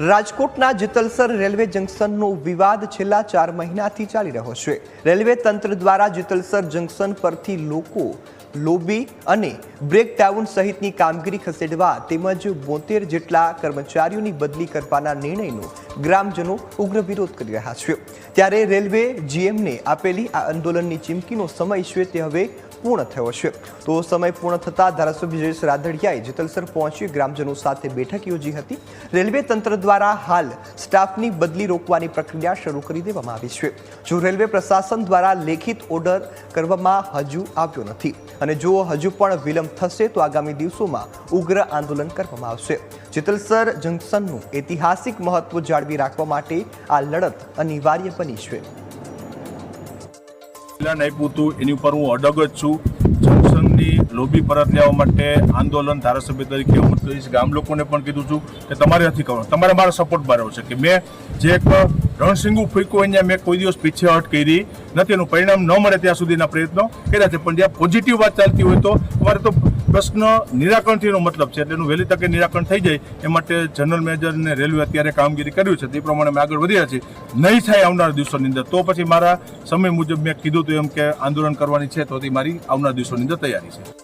રાજકોટના જેતલસર રેલવે જંકશનનો વિવાદ છેલ્લા 4 મહિનાથી ચાલી રહ્યો છે। રેલવે તંત્ર દ્વારા જેતલસર જંકશન પરથી લોકો લોબી અને બ્રેકડાઉન સહિતની કામગીરી ખસેડવા તેમજ 72 જેટલા કર્મચારીઓની બદલી કરવાના નિર્ણયનો ગ્રામજનો ઉગ્ર વિરોધ કરી રહ્યા છે। ત્યારે રેલવે જીએમને આપેલી આ આંદોલનની ચીમકીનો સમય છે તે હવે પૂર્ણ થયો છે। તો સમય પૂર્ણ થતાં ધારાસભ્ય જયેશ રાદડિયાએ જેતલસર પહોંચી ગ્રામજનો સાથે બેઠક યોજી હતી। રેલવે તંત્ર દ્વારા હાલ સ્ટાફની બદલી રોકવાની પ્રક્રિયા શરૂ કરી દેવામાં આવી છે। જો રેલવે પ્રશાસન દ્વારા લેખિત ઓર્ડર કરવામાં હજુ આવ્યો નથી અને જો હજુ પણ વિલંબ થશે તો આગામી દિવસોમાં ઉગ્ર આંદોલન કરવામાં આવશે। જેતલસર જંકશનનું ઐતિહાસિક મહત્વ જાળવી રાખવા માટે આ લડત અનિવાર્ય બની છે। આપ્યું હતું એની ઉપર હું અડગ જ છું। જંકશનની લોબી પરત લેવા માટે આંદોલન ધારાસભ્ય તરીકે હું કહીશ, ગામ લોકોને પણ કીધું છું કે તમારે નથી કરવાનું, તમારે મારો સપોર્ટ બારો છે કે મેં જે એક રણસિંગું ફૂંક્યું અહીંયા મેં કોઈ દિવસ પીછેહટ કરી નથી, એનું પરિણામ ન મળે ત્યાં સુધીના પ્રયત્નો કર્યા છે। પણ જ્યાં પોઝિટિવ વાત ચાલતી હોય તો અમારે તો પ્રશ્ન નિરાકરણ થવાનો મતલબ છે, એટલે એનું વહેલી તકે નિરાકરણ થઈ જાય એ માટે જનરલ મેનેજર અને રેલવે અત્યારે કામગીરી કર્યું છે, તે પ્રમાણે અમે આગળ વધ્યા છીએ। નહીં થાય આવનારા દિવસોની અંદર તો પછી મારા સમય મુજબ મેં કીધું હતું એમ કે આંદોલન કરવાની છે, તો મારી આવનારા દિવસોની અંદર તૈયારી છે।